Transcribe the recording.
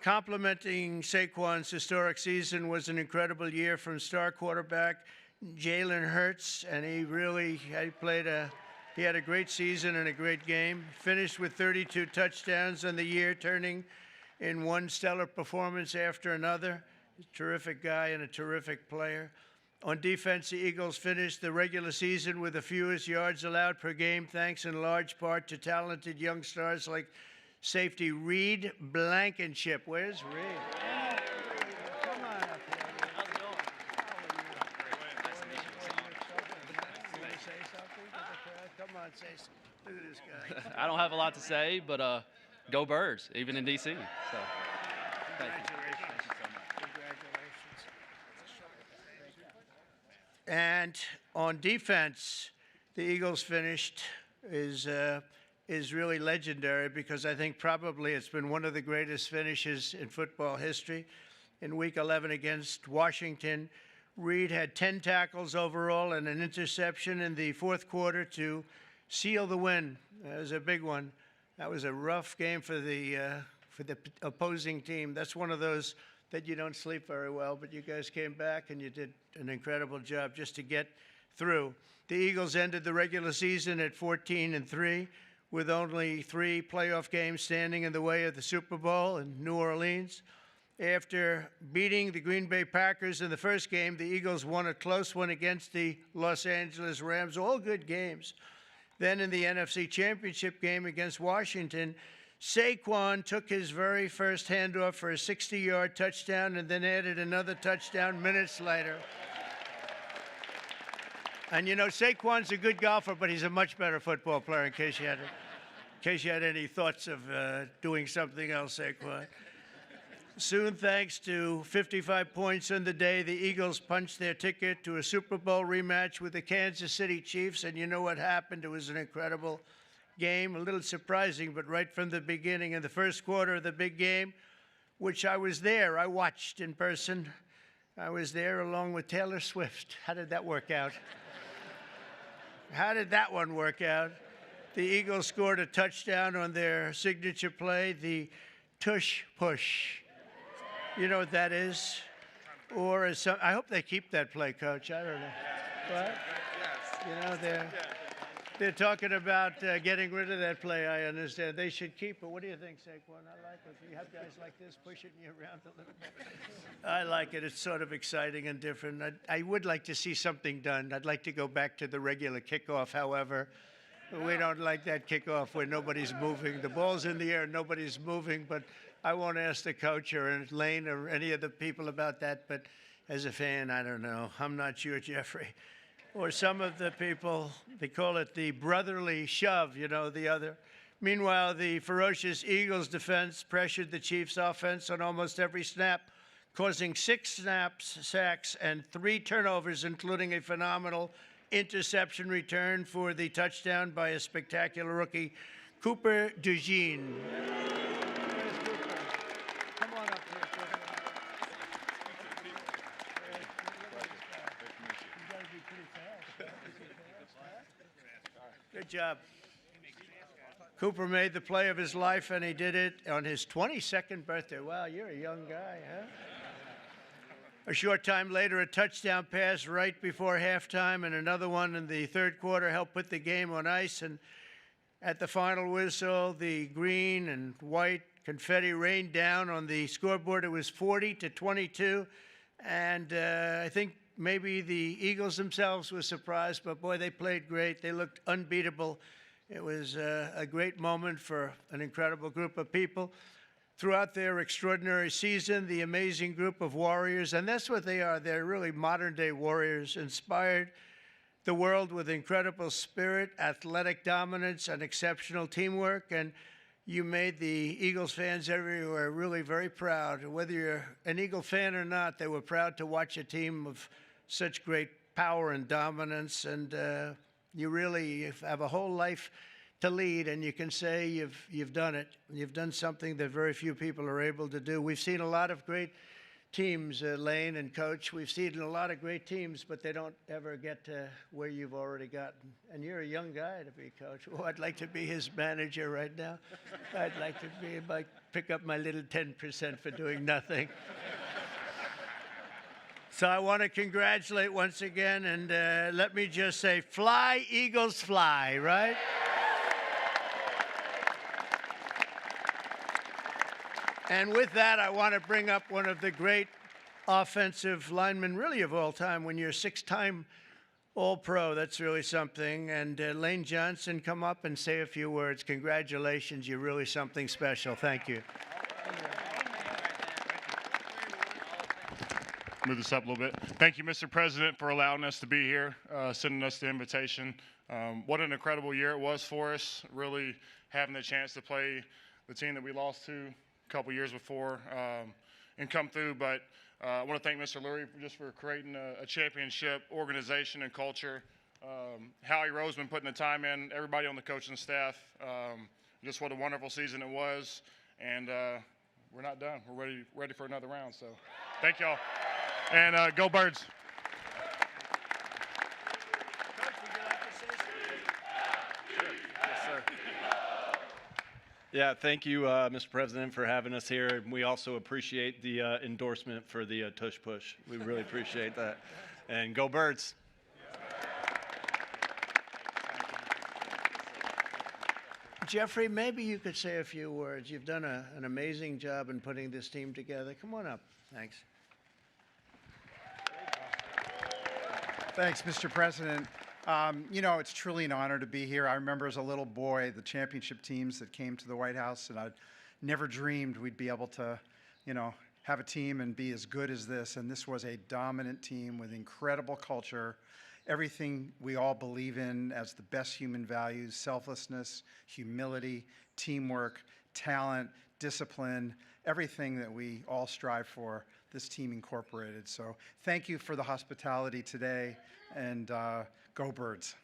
Complementing Saquon's historic season was an incredible year from star quarterback Jalen Hurts, and he had a great season and a great game. Finished with 32 touchdowns on the year, turning in one stellar performance after another. A terrific guy and a terrific player. On defense, the Eagles finished the regular season with the fewest yards allowed per game, thanks in large part to talented young stars like safety Reed Blankenship. Where's Reed? Come on up here. How's it going? You want to say something to the crowd? Come on, say something. Look at this guy. I don't have a lot to say, but go Birds, even in D.C. So, Congratulations. And on defense, the Eagles finished is really legendary, because I think probably it's been one of the greatest finishes in football history. In Week 11 against Washington, Reed had 10 tackles overall and an interception in the fourth quarter to seal the win. That was a big one. That was a rough game for the opposing team. That's one of those that you don't sleep very well, but you guys came back and you did an incredible job just to get through. The Eagles ended the regular season at 14-3, with only 3 playoff games standing in the way of the Super Bowl in New Orleans. After beating the Green Bay Packers in the first game, the Eagles won a close one against the Los Angeles Rams, all good games. Then in the NFC Championship game against Washington, Saquon took his very first handoff for a 60-yard touchdown and then added another touchdown minutes later. And you know, Saquon's a good golfer, but he's a much better football player, in case you had any thoughts of doing something else, Saquon. Soon, thanks to 55 points on the day, the Eagles punched their ticket to a Super Bowl rematch with the Kansas City Chiefs, and you know what happened. It was an incredible game, a little surprising, but right from the beginning, in the first quarter of the big game, which I was there, I watched in person. I was there along with Taylor Swift. How did that work out? How did that one work out? The Eagles scored a touchdown on their signature play, the tush push. You know what that is? Or I hope they keep that play, Coach. I don't know. What? You know, they're talking about getting rid of that play, I understand. They should keep it. What do you think, Saquon? I like it. You have guys like this pushing you around a little bit. I like it. It's sort of exciting and different. I would like to see something done. I'd like to go back to the regular kickoff, however. We don't like that kickoff where nobody's moving. The ball's in the air, nobody's moving, but I won't ask the coach or Lane or any of the people about that, but as a fan, I don't know. I'm not sure, Jeffrey. Or some of the people, they call it the brotherly shove, you know, the other. Meanwhile, the ferocious Eagles defense pressured the Chiefs' offense on almost every snap, causing 6 sacks, and 3 turnovers, including a phenomenal interception return for the touchdown by a spectacular rookie, Cooper DeJean. Come on up here, Cooper. You gotta be pretty fast. Good job. Cooper made the play of his life, and he did it on his 22nd birthday. Wow, you're a young guy, huh? A short time later, a touchdown pass right before halftime and another one in the third quarter helped put the game on ice. And at the final whistle, the green and white confetti rained down on the scoreboard. It was 40-22. And I think maybe the Eagles themselves were surprised, but boy, they played great. They looked unbeatable. It was a great moment for an incredible group of people. Throughout their extraordinary season, the amazing group of warriors, and that's what they are, they're really modern-day warriors, inspired the world with incredible spirit, athletic dominance, and exceptional teamwork, and you made the Eagles fans everywhere really very proud. Whether you're an Eagle fan or not, they were proud to watch a team of such great power and dominance, and you really have a whole life to lead, and you can say you've done it. You've done something that very few people are able to do. We've seen a lot of great teams, Lane and Coach. We've seen a lot of great teams, but they don't ever get to where you've already gotten. And you're a young guy to be coach. Oh, I'd like to be his manager right now. I'd like to pick up my little 10% for doing nothing. So I want to congratulate once again, and let me just say, fly, Eagles, fly, right? And with that, I want to bring up one of the great offensive linemen, really of all time. When you're a 6-time All-Pro, that's really something. And Lane Johnson, come up and say a few words. Congratulations, you're really something special. Thank you. Move this up a little bit. Thank you, Mr. President, for allowing us to be here, sending us the invitation. What an incredible year it was for us, really having the chance to play the team that we lost to a couple years before and come through. But I want to thank Mr. Lurie for creating a championship organization and culture. Howie Roseman putting the time in, everybody on the coaching staff. Just what a wonderful season it was. And we're not done. We're ready for another round. So thank y'all. And go Birds. Coach, would you like to say something? Yes, sir. Yeah, thank you, Mr. President, for having us here. And we also appreciate the endorsement for the tush push. We really appreciate that. And go Birds. Jeffrey, maybe you could say a few words. You've done an amazing job in putting this team together. Come on up. Thanks. Thanks, Mr. President. You know, it's truly an honor to be here. I remember as a little boy the championship teams that came to the White House, and I never dreamed we'd be able to, have a team and be as good as this. And this was a dominant team with incredible culture, everything we all believe in as the best human values: selflessness, humility, teamwork, talent, discipline, everything that we all strive for. This team incorporated. So thank you for the hospitality today, and go Birds.